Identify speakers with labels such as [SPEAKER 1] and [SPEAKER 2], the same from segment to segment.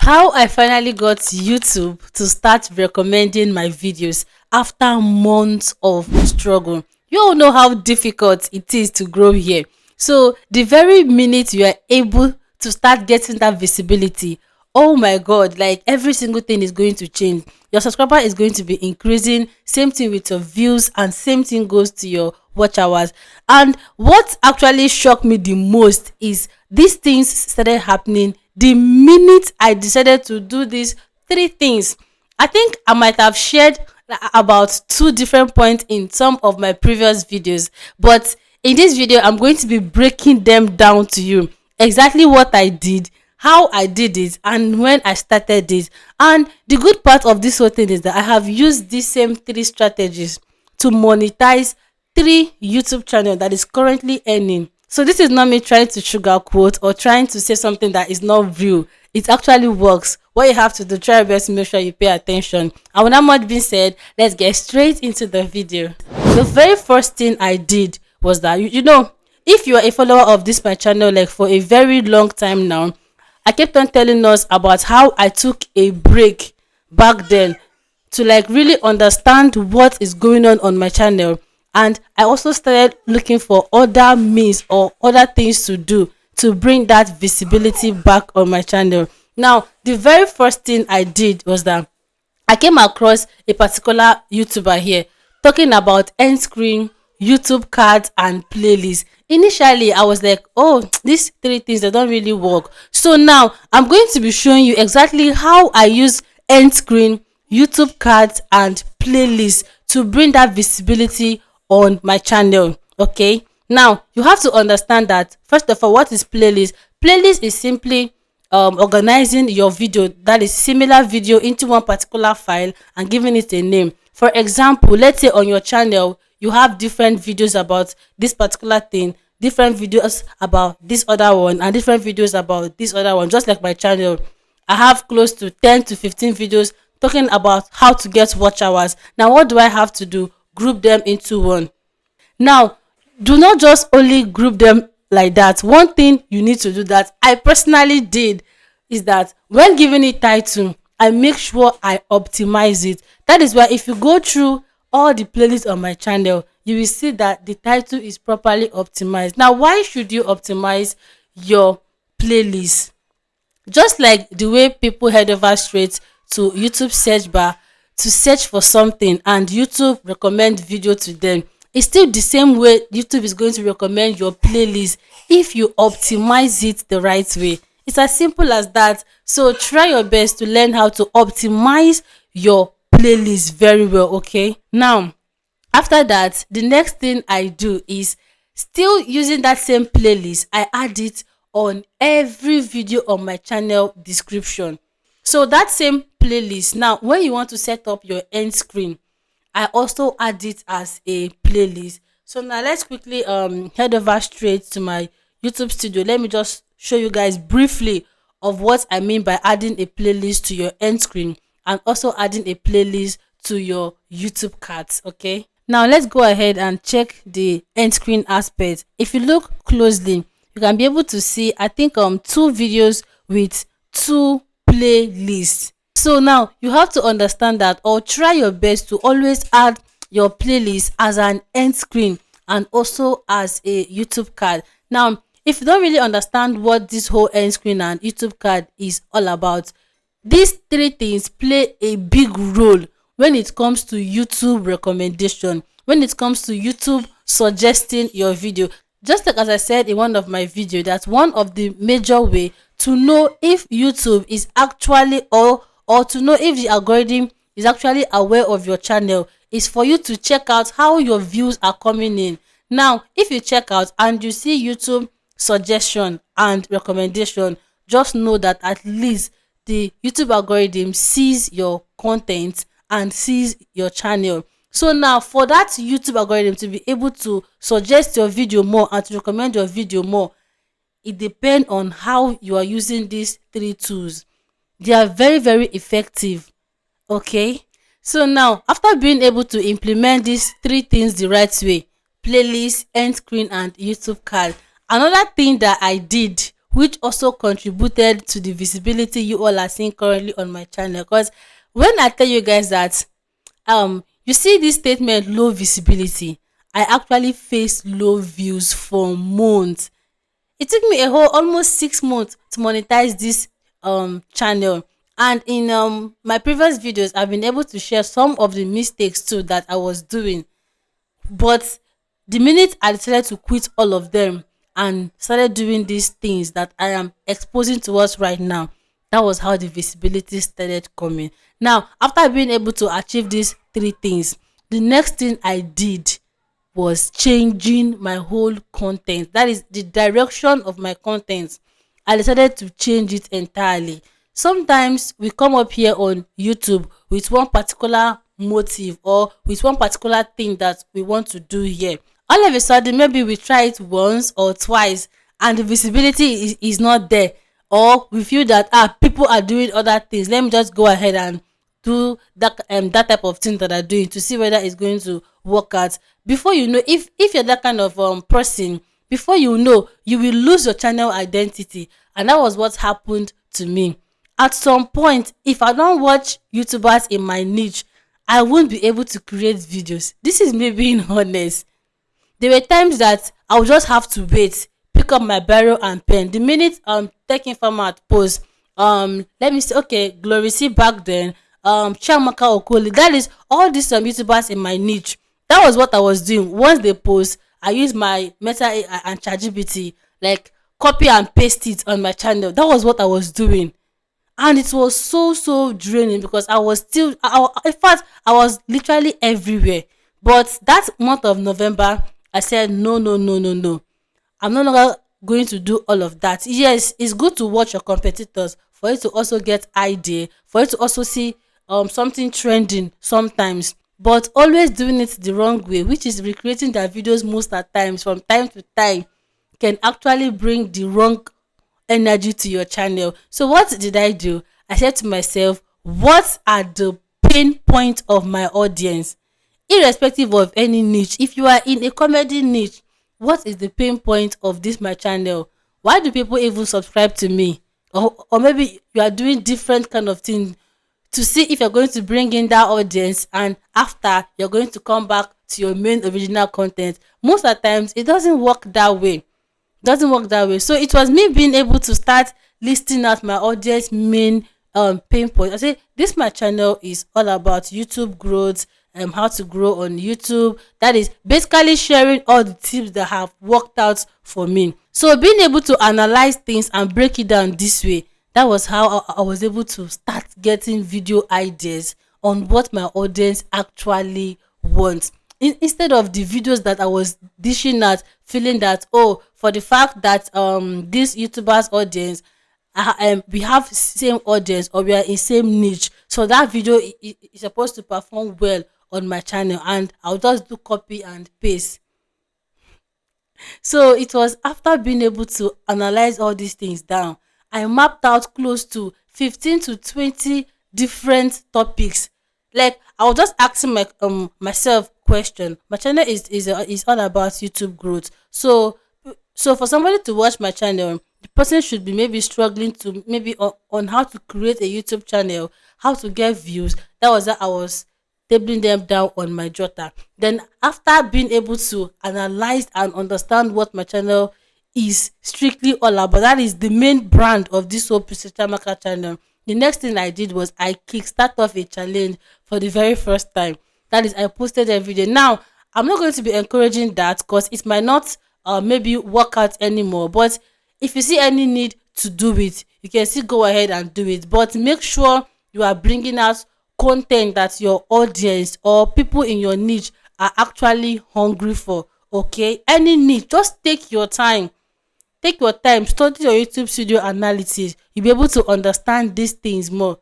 [SPEAKER 1] How I finally got YouTube to start recommending my videos after months of struggle. You all know how difficult it is to grow here. So the very minute you are able to start getting that visibility, oh my god, like every single thing is going to change. Your subscriber is going to be increasing, same thing with your views, and same thing goes to your watch hours. And what actually shocked me the most is these things started happening the minute I decided to do these three things. I think I might have shared about two different points in some of my previous videos, but in this video, I'm going to be breaking them down to you. Exactly what I did, how I did it, and when I started it. And the good part of this whole thing is that I have used these same three strategies to monetize three YouTube channel that is currently earning. So this is not me trying to sugarcoat or trying to say something that is not real. It actually works. What you have to do, try your best to make sure you pay attention. And with that much being said, let's get straight into the video. The very first thing I did was that if you are a follower of this my channel like for a very long time now, I kept on telling us about how I took a break back then to like really understand what is going on my channel. And I also started looking for other means or other things to do to bring that visibility back on my channel. Now the very first thing I did was that I came across a particular YouTuber here talking about end screen, YouTube cards, and playlists. Initially, I was like, oh, these three things they don't really work. So now I'm going to be showing you exactly how I use end screen, YouTube cards, and playlists to bring that visibility on my channel. Okay. Now you have to understand that first of all, what is playlist? Playlist is simply organizing your video, that is similar video, into one particular file and giving it a name. For example, let's say on your channel you have different videos about this particular thing, different videos about this other one, and different videos about this other one. Just like my channel, I have close to 10 to 15 videos talking about how to get watch hours. Now what do I have to do? Group them into one. Now, do not just only group them like that. One thing you need to do that I personally did is that when giving it title, I make sure I optimize it. That is why if you go through all the playlists on my channel, you will see that the title is properly optimized. Now, why should you optimize your playlist? Just like the way people head over straight to YouTube search bar to search for something and YouTube recommend video to them, it's still the same way YouTube is going to recommend your playlist if you optimize it the right way. It's as simple as that. So try your best to learn how to optimize your playlist very well. Okay, now after that, the next thing I do is still using that same playlist. I add it on every video on my channel description. So that same playlist, now when you want to set up your end screen, I also add it as a playlist. So now let's quickly head over straight to my YouTube studio. Let me just show you guys briefly of what I mean by adding a playlist to your end screen and also adding a playlist to your YouTube cards. Okay, now let's go ahead and check the end screen aspect. If you look closely, you can be able to see, I think two videos with two playlists. So now you have to understand that, or try your best to always add your playlist as an end screen and also as a YouTube card. Now, if you don't really understand what this whole end screen and YouTube card is all about, these three things play a big role when it comes to YouTube recommendation, when it comes to YouTube suggesting your video. Just like as I said in one of my videos, that's one of the major way to know if YouTube is actually or to know if the algorithm is actually aware of your channel is for you to check out how your views are coming in. Now, if you check out and you see YouTube suggestion and recommendation, just know that at least the YouTube algorithm sees your content and sees your channel. So now for that YouTube algorithm to be able to suggest your video more and to recommend your video more, it depends on how you are using these three tools. They are very, very effective. Okay, so now after being able to implement these three things the right way, playlist, end screen, and YouTube card, another thing that I did which also contributed to the visibility you all are seeing currently on my channel. Because when I tell you guys that you see this statement low visibility, I actually faced low views for months. It took me a whole almost 6 months to monetize this channel. And in my previous videos, I've been able to share some of the mistakes too that I was doing. But the minute I decided to quit all of them and started doing these things that I am exposing to us right now, that was how the visibility started coming. Now, after being able to achieve these three things, the next thing I did was changing my whole content. That is the direction of my content. I decided to change it entirely. Sometimes we come up here on YouTube with one particular motive or with one particular thing that we want to do here. All of a sudden, maybe we try it once or twice and the visibility is not there. Or we feel that people are doing other things. Let me just go ahead and do that type of thing that are doing to see whether it's going to work out. Before you know, if you're that kind of person, before you know, you will lose your channel identity. And that was what happened to me. At some point, if I don't watch YouTubers in my niche, I won't be able to create videos. This is me being honest. There were times that I would just have to wait, pick up my biro and pen. The minute Tech Informer post, let me say, okay, Glory C back then, Chiamaka Okoli, that is all these YouTubers in my niche. That was what I was doing. Once they post, I use my Meta AI and ChatGPT, like copy and paste it on my channel. That was what I was doing. And it was so draining because I was still in fact I was literally everywhere. But that month of November, I said no. I'm no longer going to do all of that. Yes, it's good to watch your competitors for you to also get idea, for you to also see something trending sometimes, but always doing it the wrong way, which is recreating their videos most at times from time to time, can actually bring the wrong energy to your channel. So what did I do? I said to myself, what are the pain points of my audience? Irrespective of any niche, if you are in a comedy niche, what is the pain point of this my channel? Why do people even subscribe to me? Or maybe you are doing different kind of thing to see if you're going to bring in that audience, and after you're going to come back to your main original content. Most of the times it doesn't work that way. So it was me being able to start listing out my audience main pain point. I say this my channel is all about YouTube growth, how to grow on YouTube. That is basically sharing all the tips that have worked out for me. So being able to analyze things and break it down this way, that was how I was able to start getting video ideas on what my audience actually wants. Instead of the videos that I was dishing out, feeling that, oh, for the fact that this YouTuber's audience, we have same audience or we are in same niche, so that video is supposed to perform well on my channel, and I'll just do copy and paste. So it was after being able to analyze all these things down, I mapped out close to 15 to 20 different topics. Like I was just asking myself question. My channel is all about YouTube growth. So for somebody to watch my channel, the person should be maybe struggling to maybe on how to create a YouTube channel, how to get views. That was that I was tabling them down on my jotter. Then after being able to analyze and understand what my channel is strictly all about, that is the main brand of this whole Chiamaka channel. The next thing I did was I kickstart off a challenge for the very first time. That is, I posted every day. Now, I'm not going to be encouraging that because it might not maybe work out anymore. But if you see any need to do it, you can still go ahead and do it. But make sure you are bringing out content that your audience or people in your niche are actually hungry for. Okay, any niche, just take your time. Take your time, study your YouTube studio analytics. You'll be able to understand these things more.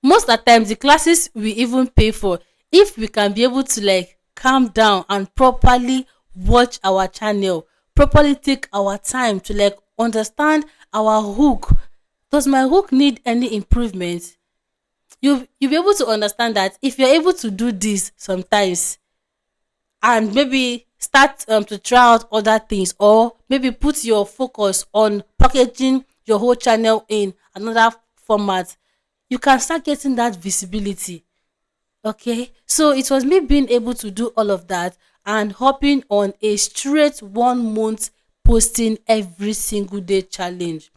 [SPEAKER 1] Most of the times, the classes we even pay for, if we can be able to like calm down and properly watch our channel, properly take our time to like understand our hook. Does my hook need any improvement? You'll be able to understand that if you're able to do this sometimes, and maybe start to try out other things, or maybe put your focus on packaging your whole channel in another format, you can start getting that visibility. Okay, so it was me being able to do all of that and hopping on a straight 1 month posting every single day challenge.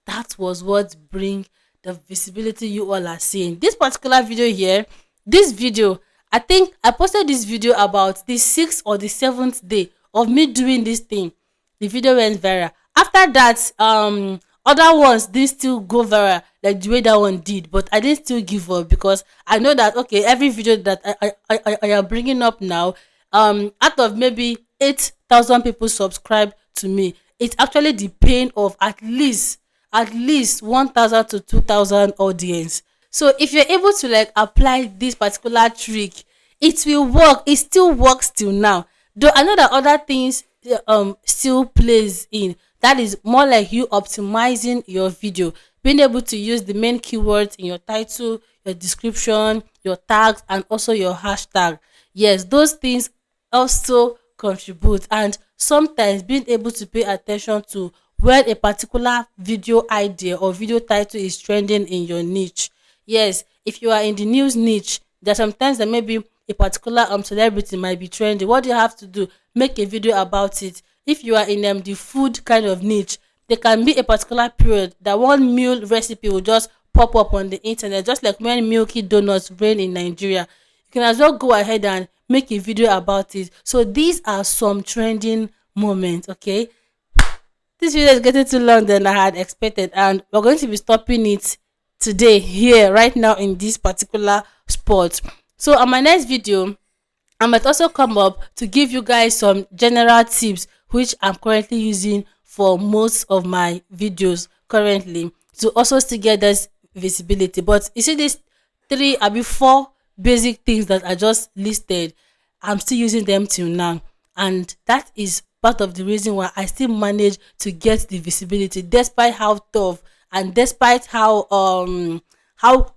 [SPEAKER 1] That was what bring the visibility you all are seeing. This particular video here, this video, I think I posted this video about the 6th or the 7th day of me doing this thing. The video went viral. After that, other ones didn't still go viral like the way that one did, but I didn't still give up because I know that okay, every video that I am bringing up now, out of maybe 8,000 people subscribe to me, it's actually the pain of at least 1,000 to 2,000 audience. So if you're able to like apply this particular trick, it will work. It still works till now. Though I know that other things still plays in. That is more like you optimizing your video, being able to use the main keywords in your title, your description, your tags, and also your hashtag. Yes, those things also contribute, and sometimes being able to pay attention to when a particular video idea or video title is trending in your niche. Yes, if you are in the news niche, there are sometimes that maybe a particular celebrity might be trending. What do you have to do? Make a video about it. If you are in the food kind of niche, there can be a particular period that one meal recipe will just pop up on the internet, just like when milky donuts reign in Nigeria. You can as well go ahead and make a video about it. So these are some trending moments. Okay, this video is getting too long than I had expected, and we're going to be stopping it today here right now in this particular spot. So on my next video, I might also come up to give you guys some general tips which I'm currently using for most of my videos currently to also still get this visibility. But you see these three, I mean four basic things that I just listed, I'm still using them till now. And that is part of the reason why I still manage to get the visibility despite how tough and despite how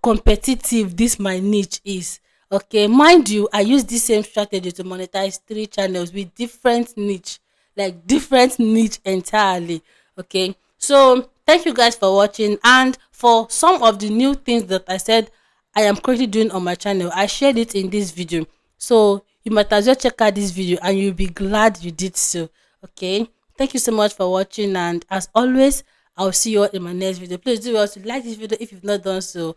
[SPEAKER 1] competitive this my niche is. Okay, mind you, I use this same strategy to monetize 3 channels with different niche, like different niche entirely. Okay, so thank you guys for watching, and for some of the new things that I said I am currently doing on my channel, I shared it in this video. So you might as well check out this video and you'll be glad you did so. Okay, thank you so much for watching, and as always, I'll see you all in my next video. Please do well to like this video if you've not done so.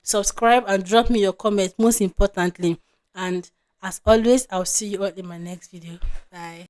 [SPEAKER 1] Subscribe and drop me your comment most importantly. And as always, I'll see you all in my next video. Bye.